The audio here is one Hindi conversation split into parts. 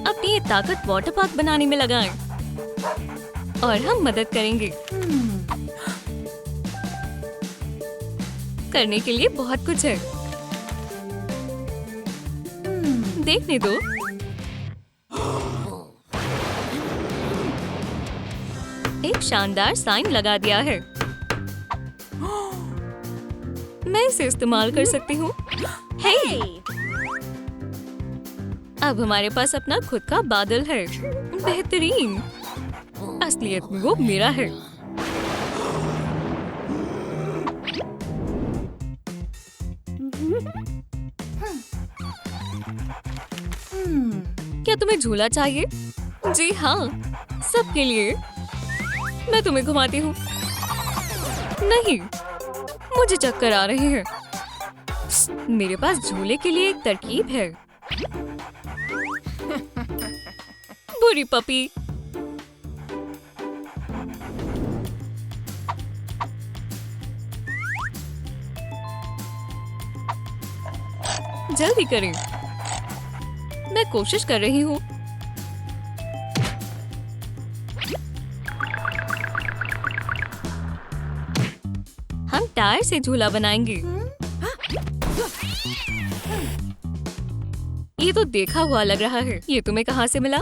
अपनी ये ताकत वाटर पार्क बनाने में लगाएं और हम मदद करेंगे। करने के लिए बहुत कुछ है। देखने दो। एक शानदार साइन लगा दिया है। मैं इसे इस्तेमाल कर सकती हूँ। हे! अब हमारे पास अपना खुद का बादल है। बेहतरीन। असलियत में वो मेरा है। क्या तुम्हें झूला चाहिए? जी हाँ, सबके लिए। मैं तुम्हें घुमाती हूँ। नहीं, मुझे चक्कर आ रहे हैं। मेरे पास झूले के लिए एक तरकीब है। बुरी पपी। जल्दी करें। मैं कोशिश कर रही हूँ। हम टायर से झूला बनाएंगे। ये तो देखा हुआ लग रहा है। ये तुम्हें कहाँ से मिला?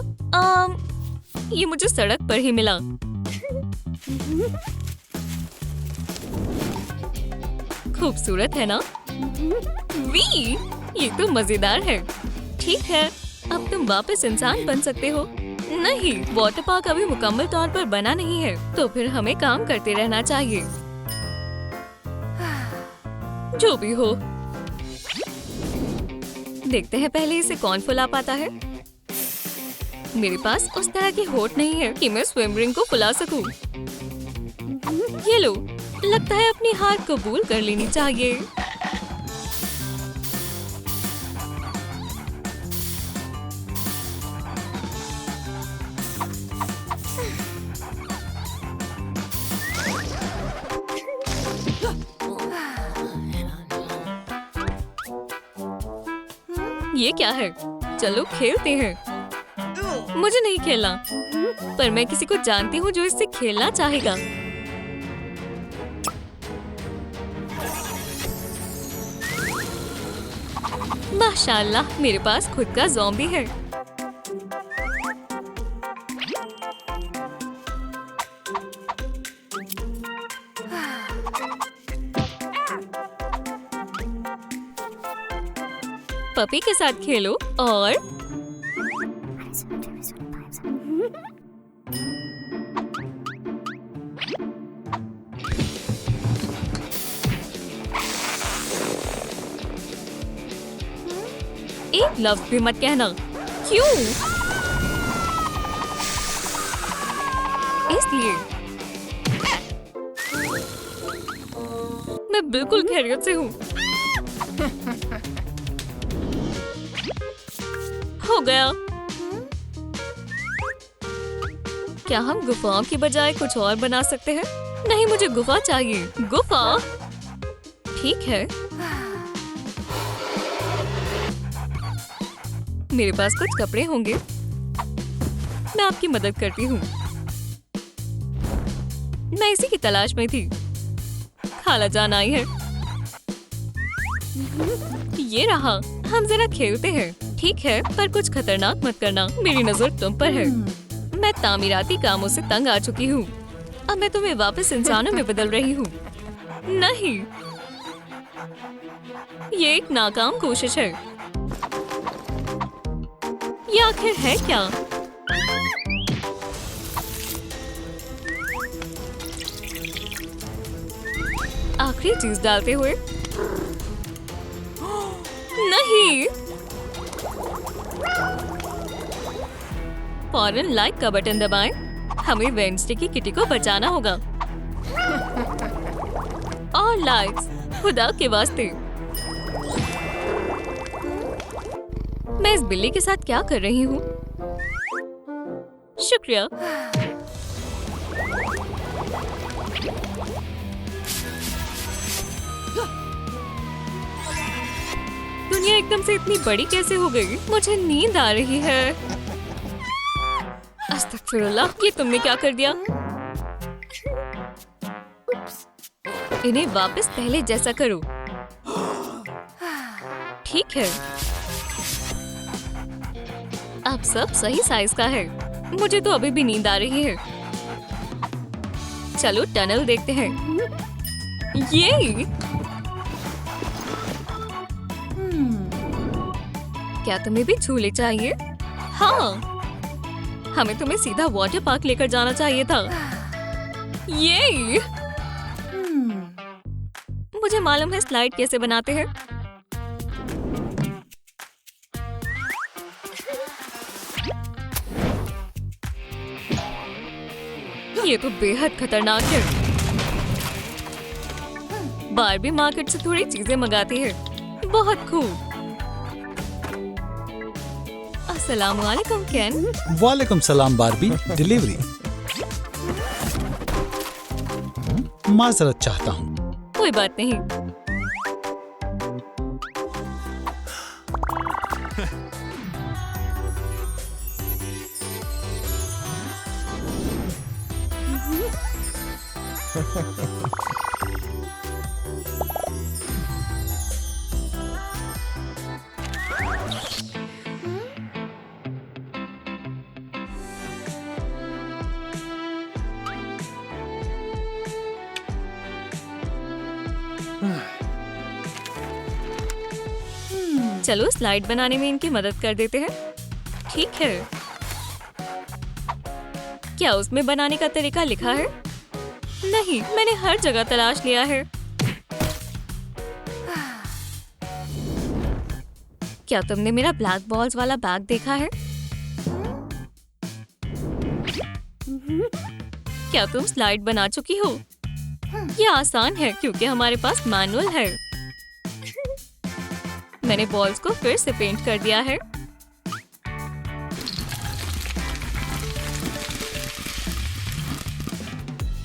ये मुझे सड़क पर ही मिला। खूबसूरत है ना? वी, ये तो मजेदार है। ठीक है, अब तुम वापस इंसान बन सकते हो। नहीं, वाटर पार्क अभी मुकम्मल तौर पर बना नहीं है, तो फिर हमें काम करते रहना चाहिए। जो भी हो, देखते हैं पहले इसे कौन फुला पाता है। मेरे पास उस तरह की होठ नहीं है कि मैं स्विम रिंग को फुला सकूं। ये लो, लगता है अपनी हार कबूल कर लेनी चाहिए। ये क्या है? चलो खेलते हैं। मुझे नहीं खेलना, पर मैं किसी को जानती हूँ जो इससे खेलना चाहेगा। माशाल्लाह, मेरे पास खुद का ज़ॉम्बी है। पपी के साथ खेलो और एक लफ्ज भी मत कहना। क्यों? इसलिए मैं बिल्कुल खैरियत से हूँ। हो गया। क्या हम गुफाओं की बजाय कुछ और बना सकते हैं? नहीं, मुझे गुफा चाहिए। गुफा? ठीक है। मेरे पास कुछ कपड़े होंगे। मैं आपकी मदद करती हूँ। मैं इसी की तलाश में थी। खाला जान आई है। ये रहा। हम जरा खेलते हैं। ठीक है, पर कुछ खतरनाक मत करना। मेरी नजर तुम पर है। मैं तामीराती कामों से तंग आ चुकी हूँ। अब मैं तुम्हें वापस इंसानों में बदल रही हूँ। नहीं, ये एक नाकाम कोशिश है। ये आखिर है क्या? आखिरी चीज डालते हुए। नहीं, फौरन लाइक का बटन दबाएं। हमें वेडनेसडे की किटी को बचाना होगा। और लाइक्स, खुदा के वास्ते। मैं इस बिल्ली के साथ क्या कर रही हूँ? शुक्रिया। दुनिया एकदम से इतनी बड़ी कैसे हो गई? मुझे नींद आ रही है। अस्तगफिरुल्लाह, ये तुमने क्या कर दिया? इन्हें वापस पहले जैसा करो। ठीक है, अब सब सही साइज का है। मुझे तो अभी भी नींद आ रही है। चलो टनल देखते हैं। ये क्या तुम्हें भी झूले चाहिए? हाँ, हमें तुम्हें सीधा वाटर पार्क लेकर जाना चाहिए था। ये मुझे मालूम है स्लाइड कैसे बनाते हैं। ये तो बेहद खतरनाक है। बारबी मार्केट से थोड़ी चीजें मंगाती है। बहुत खूब। अस्सलाम वालेकुम केन। वालेकुम सलाम बारबी। डिलीवरी। माजरत चाहता हूँ। कोई बात नहीं। चलो स्लाइड बनाने में इनकी मदद कर देते हैं। ठीक है, क्या उसमें बनाने का तरीका लिखा है? नहीं, मैंने हर जगह तलाश लिया है। क्या तुमने मेरा ब्लैक बॉल्स वाला बैग देखा है? क्या तुम स्लाइड बना चुकी हो? ये आसान है क्योंकि हमारे पास मैनुअल है। मैंने बॉल्स को फिर से पेंट कर दिया है।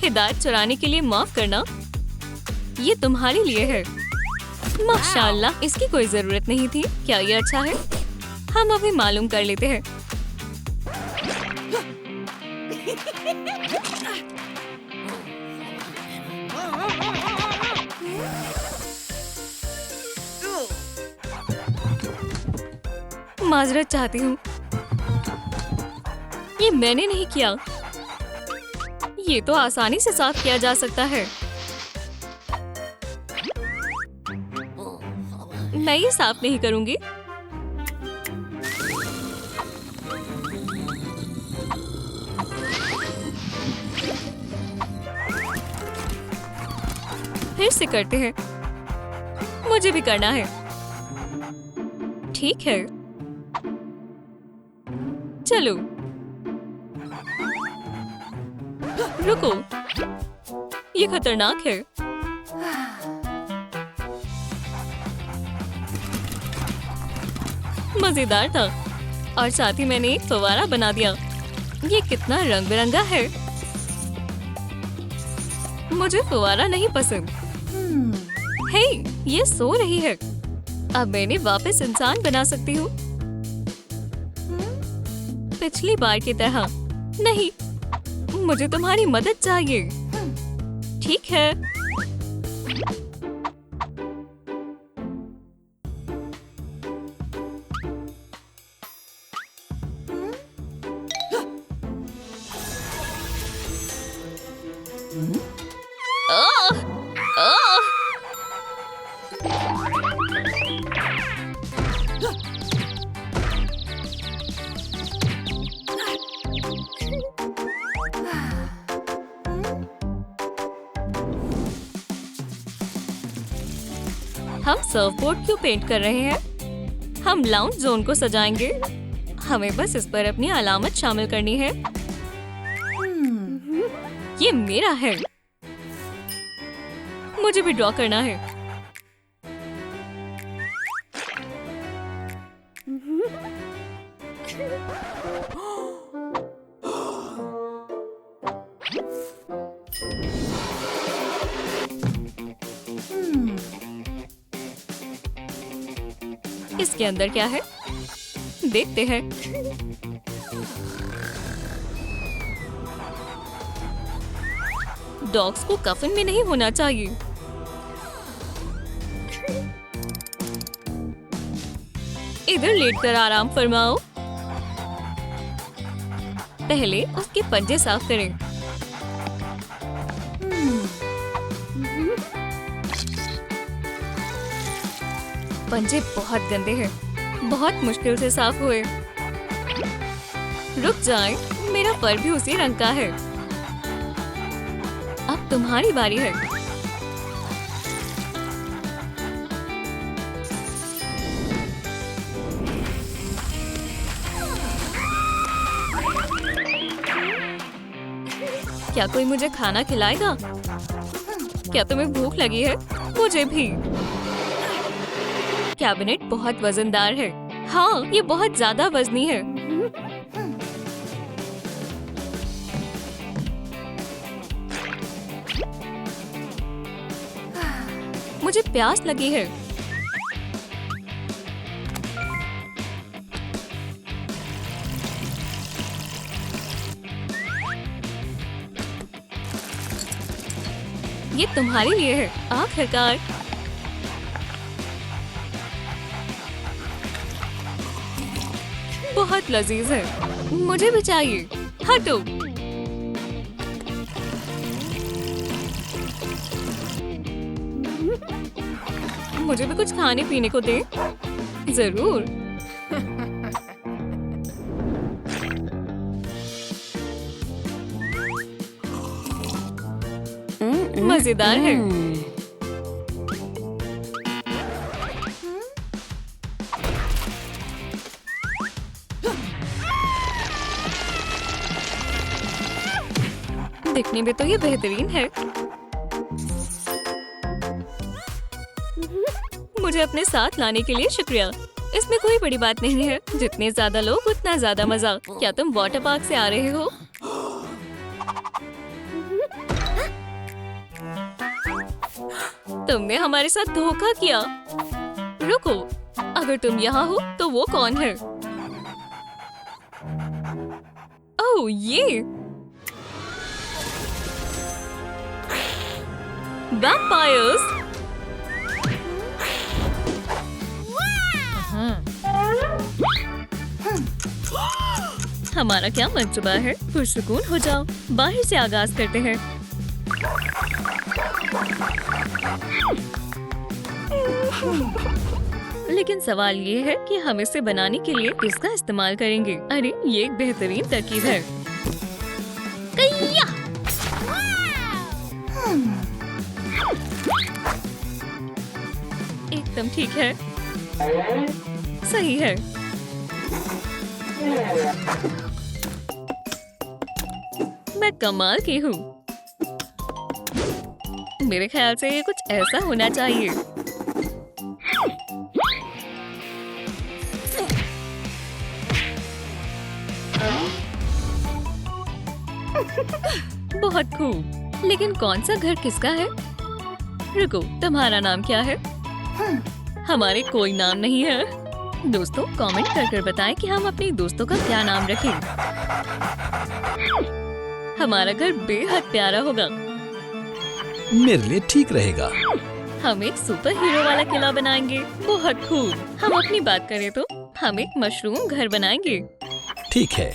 हिदायत चुराने के लिए माफ करना, ये तुम्हारे लिए है। माशाल्लाह, इसकी कोई जरूरत नहीं थी। क्या ये अच्छा है? हम अभी मालूम कर लेते हैं। माजरत चाहती हूँ, ये मैंने नहीं किया। ये तो आसानी से साफ किया जा सकता है। मैं ये साफ नहीं करूंगी। फिर से करते हैं। मुझे भी करना है। ठीक है, चलो रुको, ये खतरनाक है। मजेदार था और साथ ही मैंने एक फव्वारा बना दिया। ये कितना रंग बिरंगा है। मुझे फव्वारा नहीं पसंद। हे, ये सो रही है। अब मैं इन्हें वापस इंसान बना सकती हूँ। पिछली बार की तरह। नहीं, मुझे तुम्हारी मदद चाहिए। ठीक है। आह! आह! हम सर्फबोर्ड क्यों पेंट कर रहे हैं? हम लाउंज जोन को सजाएंगे। हमें बस इस पर अपनी अलामत शामिल करनी है। ये मेरा है। मुझे भी ड्रॉ करना है। इसके अंदर क्या है? देखते हैं। डॉग्स को कफन में नहीं होना चाहिए। इधर लेटकर आराम फरमाओ। पहले उसके पंजे साफ करें। पंजे बहुत गंदे हैं, बहुत मुश्किल से साफ हुए। रुक जाएं, मेरा फर भी उसी रंग का है। अब तुम्हारी बारी है। क्या कोई मुझे खाना खिलाएगा? क्या तुम्हें भूख लगी है? मुझे भी। कैबिनेट बहुत वजनदार है। हाँ, ये बहुत ज्यादा वजनी है। मुझे प्यास लगी है। ये तुम्हारे लिए है, आखिरकार। बहुत लजीज है। मुझे भी चाहिए। हटो। मुझे भी कुछ खाने पीने को दे। जरूर। मजेदार है। दिखने में तो ये बेहतरीन है। मुझे अपने साथ लाने के लिए शुक्रिया। इसमें कोई बड़ी बात नहीं है। जितने ज्यादा लोग उतना ज्यादा मजा। क्या तुम वाटर पार्क से आ रहे हो? तुमने हमारे साथ धोखा किया। रुको, अगर तुम यहाँ हो तो वो कौन है? ओह, ये वैम्पायर्स। हमारा क्या मंसूबा है? पुरसुकून हो जाओ। बाहर से आगाज करते हैं। लेकिन सवाल ये है कि हम इसे बनाने के लिए किसका इस्तेमाल करेंगे? अरे, ये एक बेहतरीन तरकीब है। कय्या! एकदम ठीक है। सही है। मैं कमाल की हूँ। मेरे ख्याल से ये कुछ ऐसा होना चाहिए। बहुत खूब। लेकिन कौन सा घर किसका है? रुको, तुम्हारा नाम क्या है? हमारे कोई नाम नहीं है। दोस्तों, कमेंट कर बताएं कि हम अपने दोस्तों का क्या नाम रखें। हमारा घर बेहद प्यारा होगा। मेरे लिए ठीक रहेगा। हम एक सुपर हीरो वाला किला बनाएंगे। बहुत खूब। हम अपनी बात करें तो हम एक मशरूम घर बनाएंगे। ठीक है।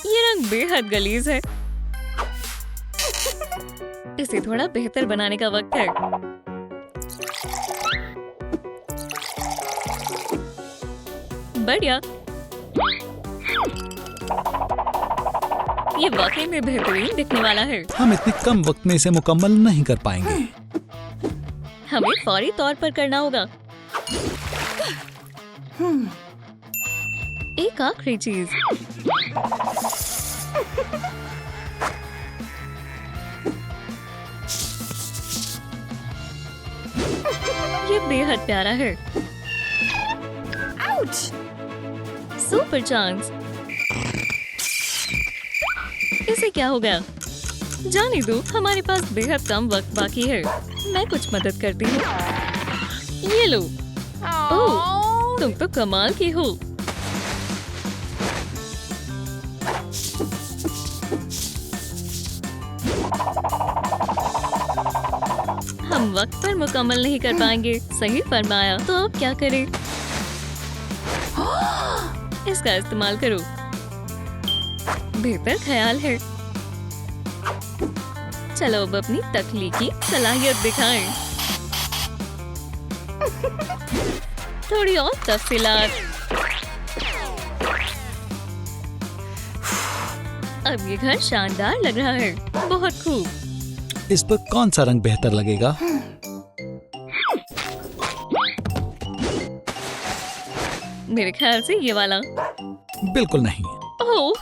ये रंग बेहद गलीज है। इसे थोड़ा बेहतर बनाने का वक्त है। बढ़िया। ये वाकई में बेहतरीन दिखने वाला है। हम इतने कम वक्त में इसे मुकम्मल नहीं कर पाएंगे। हमें फौरी तौर पर करना होगा। एक आखिरी चीज। ये बेहद प्यारा है। Super chance. इसे क्या हो गया? जाने दो, हमारे पास बेहद कम वक्त बाकी है। मैं कुछ मदद करती हूँ। ये लो। ओह, तुम तो कमाल की हो। हम वक्त पर मुकम्मल नहीं कर पाएंगे। सही फरमाया। तो अब क्या करें? इसका इस्तेमाल करो। बेहतर ख्याल है। चलो अब अपनी तख्लीकी सलाहियत दिखाएं। थोड़ी और तफसीलात। अब ये घर शानदार लग रहा है। बहुत खूब। इस पर कौन सा रंग बेहतर लगेगा? मेरे ख्याल से ये वाला। बिल्कुल नहीं। ओह,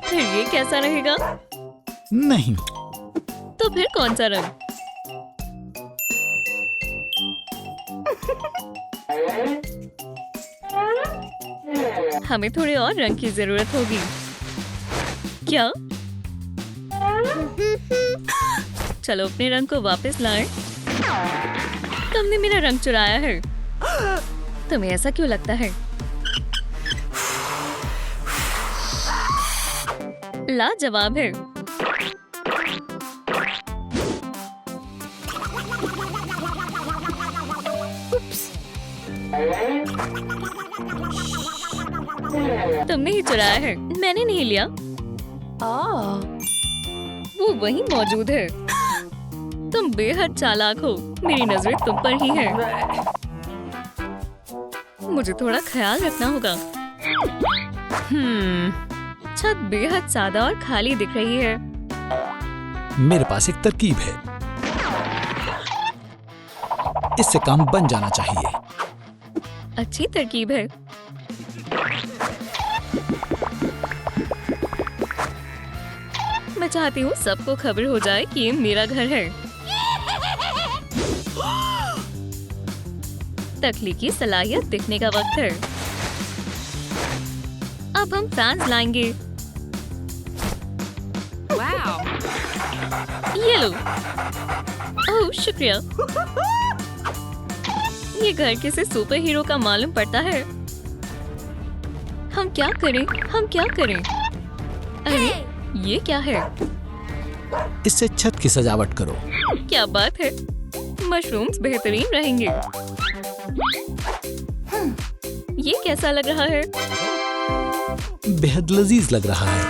फिर ये कैसा रहेगा? नहीं। तो फिर कौन सा रंग? हमें थोड़े और रंग की जरूरत होगी। क्या? चलो अपने रंग को वापस लाएं। तुमने मेरा रंग चुराया है। तुम्हें ऐसा क्यों लगता है? लाजवाब है। तुमने ही चुराया है, मैंने नहीं लिया। वो वहीं मौजूद है। तुम बेहद चालाक हो। मेरी नजरें तुम पर ही हैं। मुझे थोड़ा ख्याल रखना होगा। छत बेहद सादा और खाली दिख रही है। मेरे पास एक तरकीब है। इससे काम बन जाना चाहिए। अच्छी तरकीब है। मैं चाहती हूँ सबको खबर हो जाए कि ये मेरा घर है। तख्लीकी सलाहियत दिखने का वक्त है। अब हम फैंस लाएंगे। ये लो। ओह शुक्रिया। ये घर किसी सुपर हीरो का मालूम पड़ता है। हम क्या करें? हम क्या करें? अरे ये क्या है? इससे छत की सजावट करो। क्या बात है। मशरूम्स बेहतरीन रहेंगे। ये कैसा लग रहा है? बेहद लजीज लग रहा है।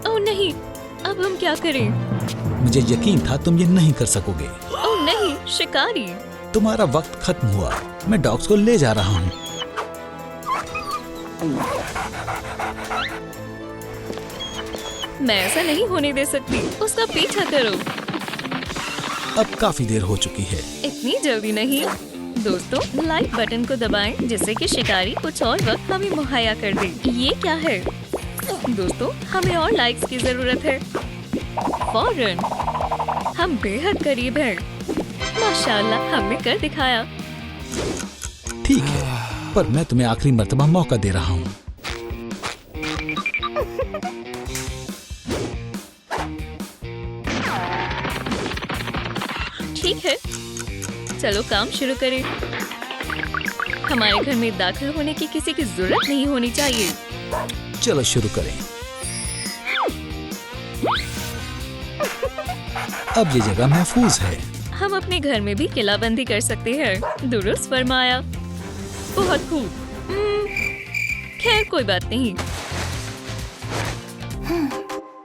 ओह नहीं, अब हम क्या करें? मुझे यकीन था तुम ये नहीं कर सकोगे। ओह नहीं, शिकारी। तुम्हारा वक्त खत्म हुआ। मैं डॉग्स को ले जा रहा हूँ। मैं ऐसा नहीं होने दे सकती। उसका पीछा करो। अब काफी देर हो चुकी है। इतनी जल्दी नहीं। दोस्तों लाइक बटन को दबाएं जिससे कि शिकारी कुछ और वक्त हमें मुहैया कर दे। ये क्या है? दोस्तों हमें और लाइक्स की जरूरत है। फौरन। हम बेहद करीब हैं। माशाल्लाह हमने कर दिखाया। ठीक है, पर मैं तुम्हें आखिरी मर्तबा मौका दे रहा हूँ। ठीक है, चलो काम शुरू करें। हमारे घर में दाखिल होने की किसी की जरूरत नहीं होनी चाहिए। चलो शुरू करें। अब ये जगह महफूज है। हम अपने घर में भी किलाबंदी कर सकते हैं। दुरुस्त फरमाया। बहुत खूब। खैर कोई बात नहीं।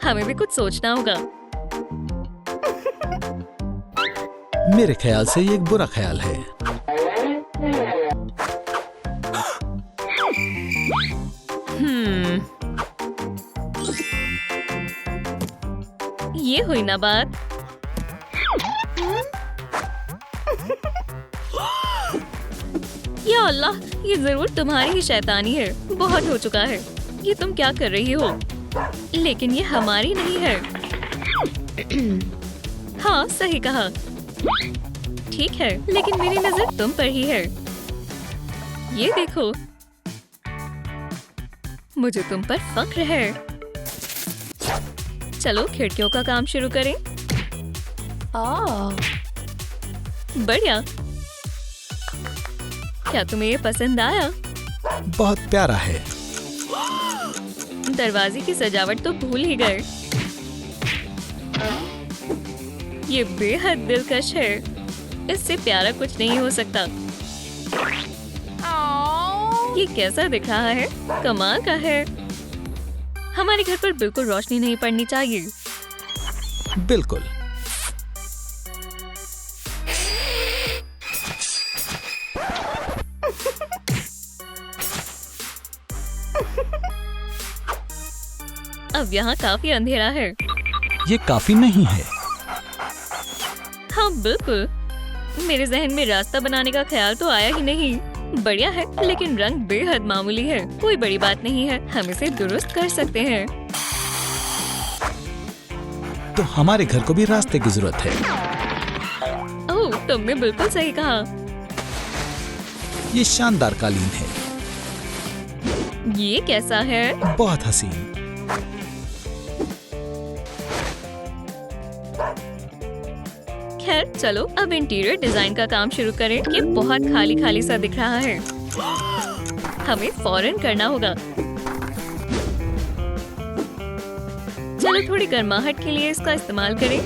हमें भी कुछ सोचना होगा। मेरे ख्याल से ये एक बुरा ख्याल है। ये हुई ना बात। या अल्लाह, ये जरूर तुम्हारी ही शैतानी है। बहुत हो चुका है। ये तुम क्या कर रही हो? लेकिन ये हमारी नहीं है। हाँ सही कहा। ठीक है, लेकिन मेरी नजर तुम पर ही है। ये देखो, मुझे तुम पर फक्र है। चलो खिड़कियों का काम शुरू करें। बढ़िया। क्या तुम्हें ये पसंद आया? बहुत प्यारा है। दरवाजे की सजावट तो भूल ही गए। ये बेहद दिलकश है। इससे प्यारा कुछ नहीं हो सकता। ये कैसा दिख रहा है? कमाल का है। हमारे घर पर बिल्कुल रोशनी नहीं पड़नी चाहिए। बिल्कुल। अब यहाँ काफी अंधेरा है। ये काफी नहीं है। हाँ बिल्कुल। मेरे जहन में रास्ता बनाने का ख्याल तो आया ही नहीं। बढ़िया है, लेकिन रंग बेहद मामूली है। कोई बड़ी बात नहीं है, हम इसे दुरुस्त कर सकते हैं। तो हमारे घर को भी रास्ते की जरूरत है। ओह, तुमने बिल्कुल सही कहा। ये शानदार कालीन है। ये कैसा है? बहुत हसीन। खैर चलो अब इंटीरियर डिजाइन का काम शुरू करें। ये बहुत खाली खाली सा दिख रहा है। हमें फौरन करना होगा। चलो थोड़ी गर्माहट के लिए इसका इस्तेमाल करें।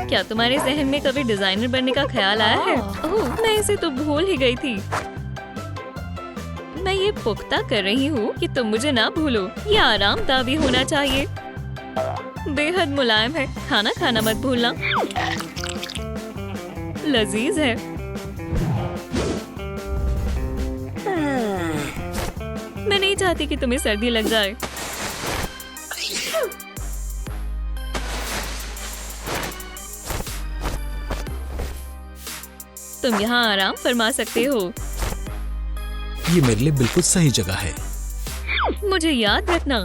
क्या तुम्हारे जहन में कभी डिजाइनर बनने का ख्याल आया है? ओह, मैं इसे तो भूल ही गई थी। मैं ये पुख्ता कर रही हूँ कि तुम मुझे ना भूलो। ये आरामदायक भी होना चाहिए। बेहद मुलायम है। खाना खाना मत भूलना। लजीज है। मैं नहीं चाहती कि तुम्हें सर्दी लग जाए। तुम यहाँ आराम फरमा सकते हो। ये मेरे लिए बिल्कुल सही जगह है। मुझे याद रखना।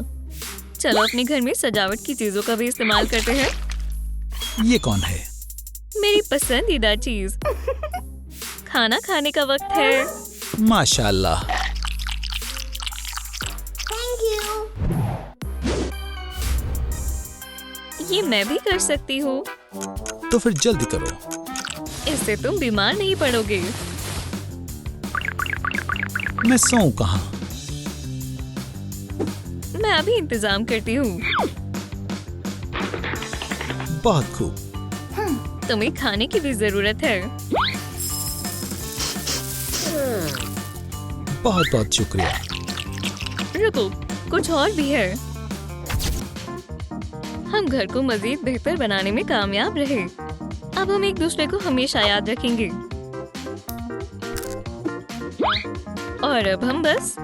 चलो अपने घर में सजावट की चीजों का भी इस्तेमाल करते हैं। ये कौन है? मेरी पसंदीदा चीज। खाना खाने का वक्त है। माशाल्लाह। ये मैं भी कर सकती हूँ। तो फिर जल्दी करो। इससे तुम बीमार नहीं पड़ोगे। मैं सोऊं कहाँ? मैं अभी इंतजाम करती हूँ। बहुत खूब। तुम्हें खाने की भी जरूरत है। बहुत बहुत शुक्रिया। रुको, कुछ और भी है। हम घर को मजीद बेहतर बनाने में कामयाब रहे। अब हम एक दूसरे को हमेशा याद रखेंगे। और अब हम बस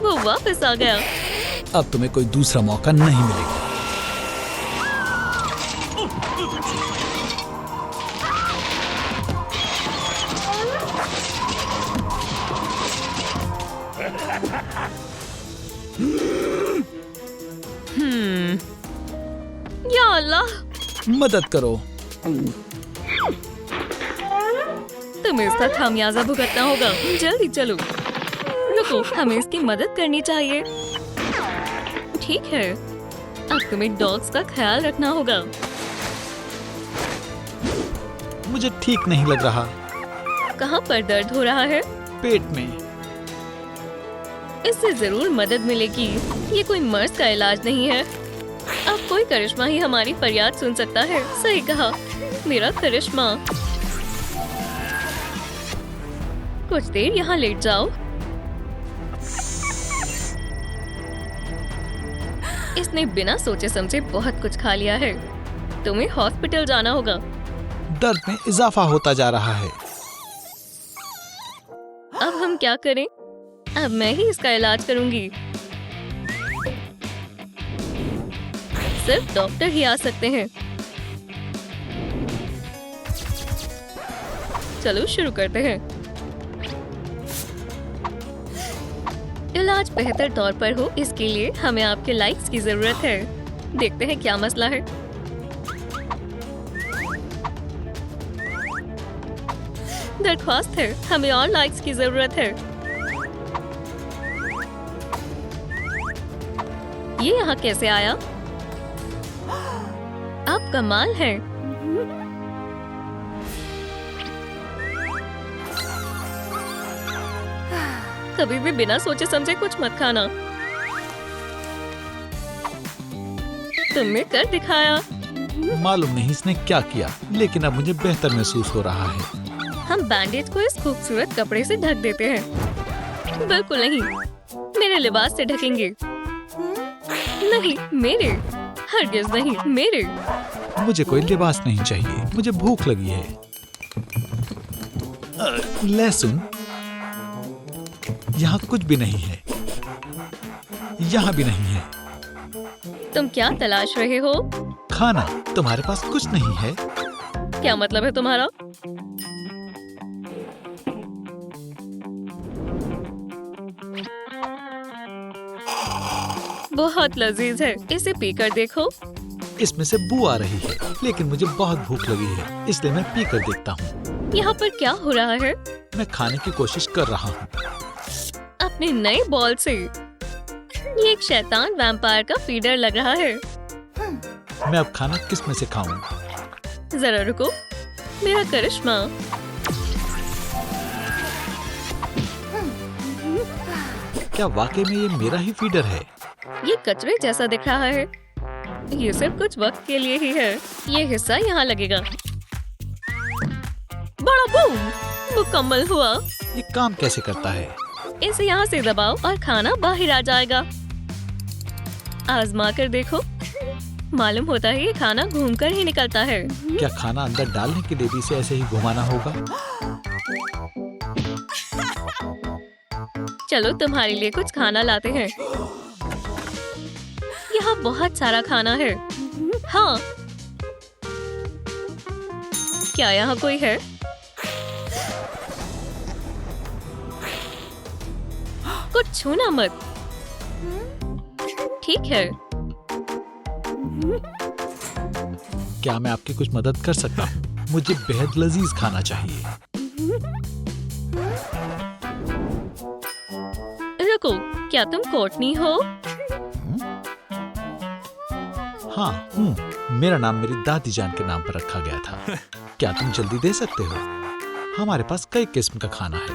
वो वापस आ गया। अब तुम्हें कोई दूसरा मौका नहीं मिलेगा। या अल्लाह, मदद करो। तुम्हें इसका खामियाजा भुगतना होगा। जल्दी चलो। रुको, हमें इसकी मदद करनी चाहिए। ठीक है, अब तुम्हें डॉग्स का ख्याल रखना होगा। मुझे ठीक नहीं लग रहा। कहाँ पर दर्द हो रहा है? पेट में। इससे जरूर मदद मिलेगी। ये कोई मर्ज का इलाज नहीं है। अब कोई करिश्मा ही हमारी फरियाद सुन सकता है। सही कहा, मेरा करिश्मा। कुछ देर यहाँ लेट जाओ। इसने बिना सोचे समझे बहुत कुछ खा लिया है। तुम्हें हॉस्पिटल जाना होगा। दर्द में इजाफा होता जा रहा है। अब हम क्या करें? अब मैं ही इसका इलाज करूंगी। सिर्फ डॉक्टर ही आ सकते हैं। चलो शुरू करते हैं। इलाज बेहतर तौर पर हो, इसके लिए हमें आपके लाइक्स की जरूरत है। देखते हैं क्या मसला है। दरख्वास्त है, हमें और लाइक्स की जरूरत है। ये यहाँ कैसे आया? अब कमाल है। कभी भी बिना सोचे समझे कुछ मत खाना। तुमने कर दिखाया। मालूम नहीं इसने क्या किया, लेकिन अब मुझे बेहतर महसूस हो रहा है। हम बैंडेज को इस खूबसूरत कपड़े से ढक देते हैं। बिल्कुल नहीं, मेरे लिबास से ढकेंगे। नहीं, मेरे, हरगिज़ नहीं, मेरे। मुझे कोई लिबास नहीं चाहिए, मुझे भूख लगी है। लहसुन, यहाँ कुछ भी नहीं है, यहाँ भी नहीं है। तुम क्या तलाश रहे हो? खाना। तुम्हारे पास कुछ नहीं है? क्या मतलब है तुम्हारा? बहुत लजीज है, इसे पीकर देखो। इसमें से बू आ रही है, लेकिन मुझे बहुत भूख लगी है, इसलिए मैं पीकर देखता हूँ। यहाँ पर क्या हो रहा है? मैं खाने की कोशिश कर रहा हूँ। अपने नए बॉल से। ये एक शैतान वैम्पायर का फीडर लग रहा है। मैं अब खाना किस में से खाऊं? जरा रुको, मेरा करिश्मा। क्या वाकई में ये मेरा ही फीडर है? ये कचरे जैसा दिख रहा है। ये सिर्फ कुछ वक्त के लिए ही है। ये हिस्सा यहाँ लगेगा। बड़ा बूम! मुकम्मल हुआ। ये काम कैसे करता है? इसे यहाँ से दबाओ और खाना बाहर आ जाएगा। आजमा कर देखो। मालूम होता है ये खाना घूमकर ही निकलता है। क्या खाना अंदर डालने के लिए भी इसे ऐसे ही घुमाना होगा? चलो तुम्हारे लिए कुछ खाना लाते हैं। यहाँ बहुत सारा खाना है। हाँ, क्या यहाँ कोई है? कुछ छूना मत। ठीक है। क्या मैं आपकी कुछ मदद कर सकता हूँ? मुझे बेहद लजीज खाना चाहिए। रुको, क्या तुम कोटनी हो? हाँ हूँ। मेरा नाम मेरी दादी जान के नाम पर रखा गया था। क्या तुम जल्दी दे सकते हो? हमारे पास कई किस्म का खाना है।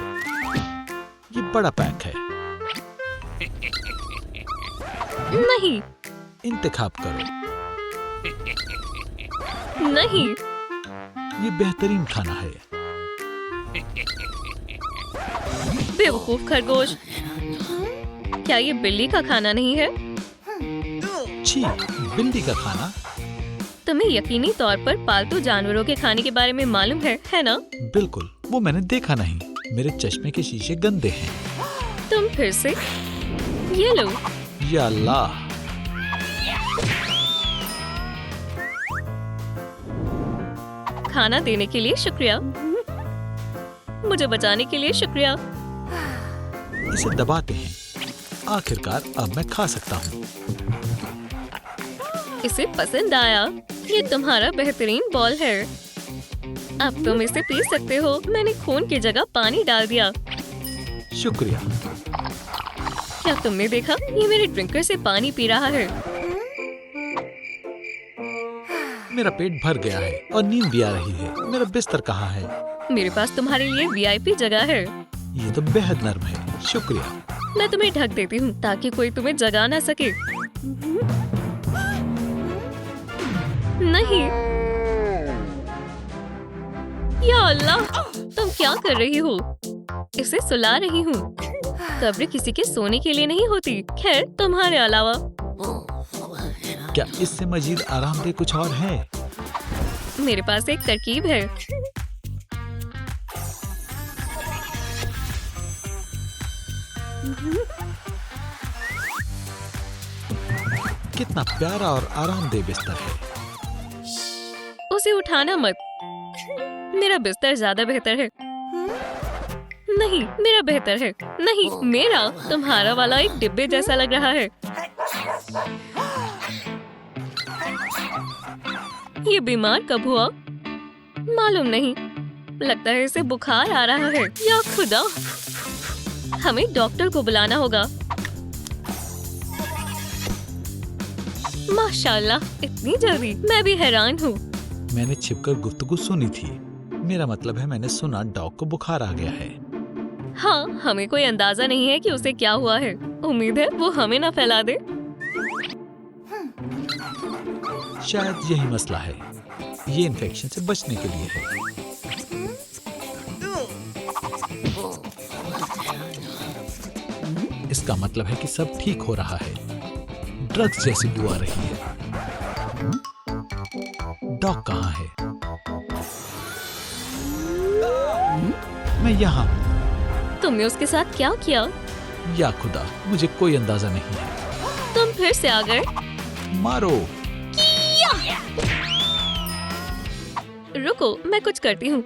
ये बड़ा पैक है। नहीं। इंतखाब करो। नहीं। ये बेहतरीन खाना है। बेवकूफ खरगोश। क्या ये बिल्ली का खाना नहीं है? छी, बिल्ली का खाना? तुम्हें यकीनी तौर पर पालतू जानवरों के खाने के बारे में मालूम है ना? बिल्कुल, वो मैंने देखा नहीं। मेरे चश्मे के शीशे गंदे हैं। तुम फिर से? ये लो। या अल्लाह! खाना देने के लिए शुक्रिया। मुझे बचाने के लिए शुक्रिया। इसे दबाते हैं। आखिरकार अब मैं खा सकता हूँ। इसे पसंद आया। ये तुम्हारा बेहतरीन बॉल है। अब तुम इसे पी सकते हो। मैंने खून की जगह पानी डाल दिया। शुक्रिया। क्या तुमने देखा? ये मेरे ड्रिंकर से पानी पी रहा है। मेरा पेट भर गया है और नींद भी आ रही है। मेरा बिस्तर कहाँ है? मेरे पास तुम्हारे लिए वीआईपी जगह है। ये तो बेहद नर्म है। शुक्रिया। मैं तुम्हें ढक देती हूँ ताकि कोई तुम्हें जगा ना सके। नहीं। या अल्लाह, तुम क्या कर रही हो? इसे सुला रही हूँ। कब्र किसी के सोने के लिए नहीं होती। खैर, तुम्हारे अलावा। क्या इससे मजीद आरामदेह कुछ और है? मेरे पास एक तरकीब है। कितना प्यारा और आरामदेह बिस्तर है। उसे उठाना मत। मेरा बिस्तर ज्यादा बेहतर है। नहीं, मेरा बेहतर है। नहीं, मेरा। तुम्हारा वाला एक डिब्बे जैसा लग रहा है। ये बीमार कब हुआ? मालूम नहीं। लगता है इसे बुखार आ रहा है। या खुदा, हमें डॉक्टर को बुलाना होगा। माशाल्लाह, इतनी जल्दी। मैं भी हैरान हूँ। मैंने छिपकर गुफ्तगू सुनी थी। मेरा मतलब है मैंने सुना डॉग को बुखार आ गया है। हाँ, हमें कोई अंदाजा नहीं है कि उसे क्या हुआ है। उम्मीद है वो हमें ना फैला दे। शायद यही मसला है। ये इन्फेक्शन से बचने के लिए है। इसका मतलब है कि सब ठीक हो रहा है। ड्रग्स जैसी बू आ रही है। डॉग कहाँ है? मैं यहाँ हूँ। तुमने उसके साथ क्या किया? या खुदा, मुझे कोई अंदाजा नहीं है। तुम फिर से आ गए। मारो। रुको, मैं कुछ करती हूँ।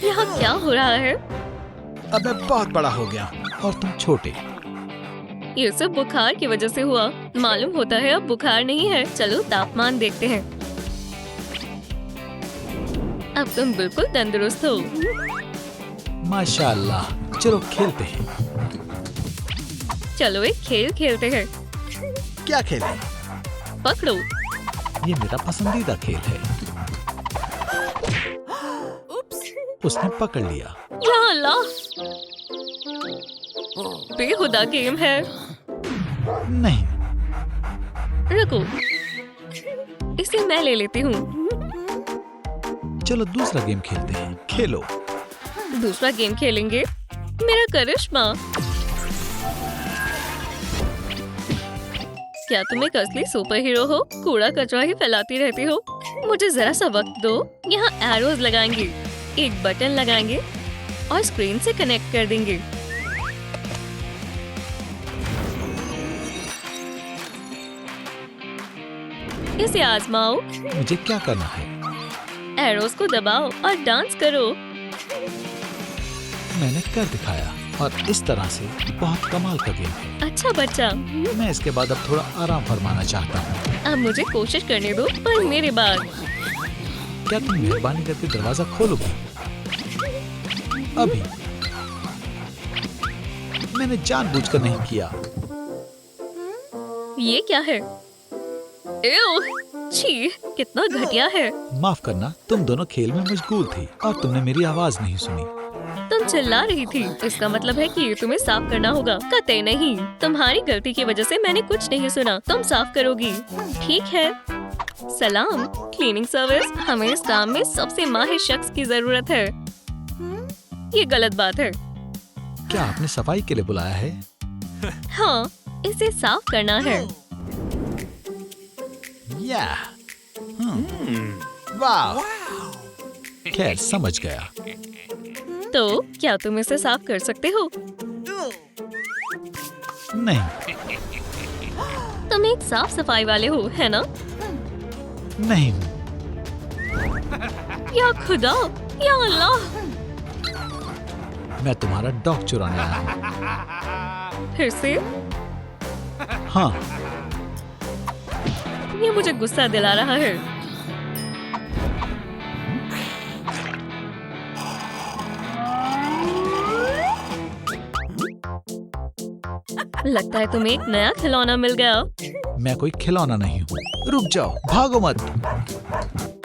यहाँ क्या हो रहा है? अब मैं बहुत बड़ा हो गया और तुम छोटे। ये सब बुखार की वजह से हुआ। मालूम होता है अब बुखार नहीं है। चलो तापमान देखते हैं। अब तुम बिल्कुल तंदुरुस्त हो। माशाल्लाह। चलो खेलते हैं। चलो एक खेल खेलते हैं। क्या खेलें? पकड़ो। ये मेरा पसंदीदा खेल है। उसने पकड़ लिया। या अल्लाह, बेहुदा गेम है। नहीं। रुको, इसे मैं ले लेती हूँ। चलो दूसरा गेम खेलते हैं। खेलो। दूसरा गेम खेलेंगे? मेरा करिश्मा। क्या तुम एक असली सुपर हीरो हो? कूड़ा कचरा ही फैलाती रहती हो। मुझे जरा सा वक्त दो। यहाँ एरोज लगाएंगे, एक बटन लगाएंगे और स्क्रीन से कनेक्ट कर देंगे। इसे आजमाओ। मुझे क्या करना है? एरोज को दबाओ और डांस करो। मैंने कर दिखाया और इस तरह से बहुत कमाल का गेम है। अच्छा बच्चा। मैं इसके बाद अब थोड़ा आराम फरमाना चाहता हूँ। अब मुझे कोशिश करने दो, पर मेरे बाद। क्या तुम मेहरबानी करके दरवाजा खोलोगी? अभी। मैंने जानबूझकर नहीं किया। ये क्या है? एव, छी, कितना घटिया है। माफ करना, तुम दोनों खेल में मशगूल थी और तुमने मेरी आवाज नहीं सुनी। तुम चिल्ला रही थी, इसका मतलब है कि ये तुम्हें साफ करना होगा। कतई नहीं, तुम्हारी गलती की वजह से मैंने कुछ नहीं सुना। तुम साफ करोगी, ठीक है? सलाम, क्लीनिंग सर्विस। हमें इस काम में सबसे माहिर शख्स की जरूरत है। ये गलत बात है। क्या आपने सफाई के लिए बुलाया है? हाँ, इसे साफ करना है। या, वाह। खैर, समझ गया। तो क्या तुम इसे साफ कर सकते हो? नहीं। तुम एक साफ सफाई वाले हो, है ना? नहीं। या खुदा, या अल्लाह। मैं तुम्हारा डॉग चुराने आया हूँ। फिर से? हाँ। ये मुझे गुस्सा दिला रहा है। लगता है तुम्हें एक नया खिलौना मिल गया। मैं कोई खिलौना नहीं हूँ। रुक जाओ, भागो मत।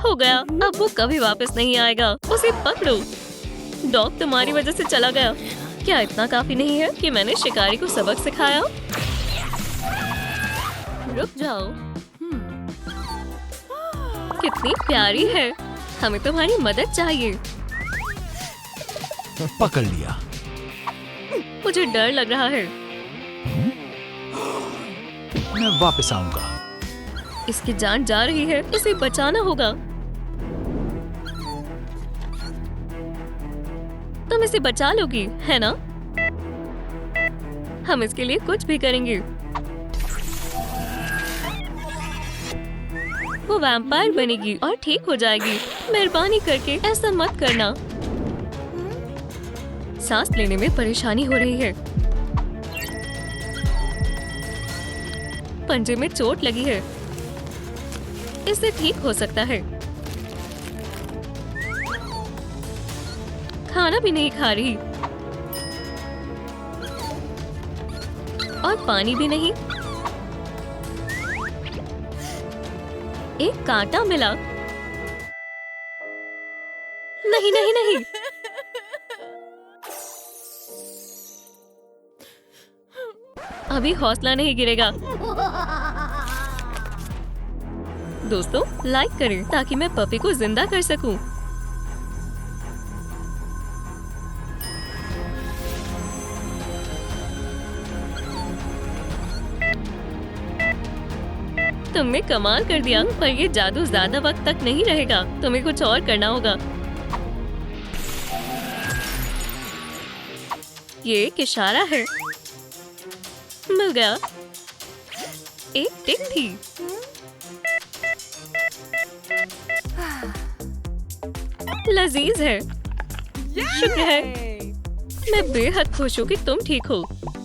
हो गया, अब वो कभी वापस नहीं आएगा। उसे पकड़ो। डॉग तुम्हारी वजह से चला गया। क्या इतना काफी नहीं है कि मैंने शिकारी को सबक सिखाया? रुक जाओ। कितनी प्यारी है। हमें तुम्हारी मदद चाहिए। पकड़ लिया। मुझे डर लग रहा है। मैं वापस आऊंगा। इसकी जान जा रही है, इसे बचाना होगा। तुम इसे बचा लोगी, है ना? हम इसके लिए कुछ भी करेंगे। वो वैम्पायर बनेगी और ठीक हो जाएगी। मेहरबानी करके ऐसा मत करना। सांस लेने में परेशानी हो रही है। पंजे में चोट लगी है। इससे ठीक हो सकता है। खाना भी नहीं खा रही और पानी भी नहीं। एक कांटा मिला। नहीं नहीं नहीं। अभी हौसला नहीं गिरेगा। दोस्तों लाइक करें ताकि मैं पपी को जिंदा कर सकूं। तुमने कमाल कर दिया, पर ये जादू ज्यादा वक्त तक नहीं रहेगा। तुम्हें कुछ और करना होगा। ये एक इशारा है। मिल गया। एक टिक थी। लजीज है। शुक्र है। मैं बेहद खुश हूँ कि तुम ठीक हो।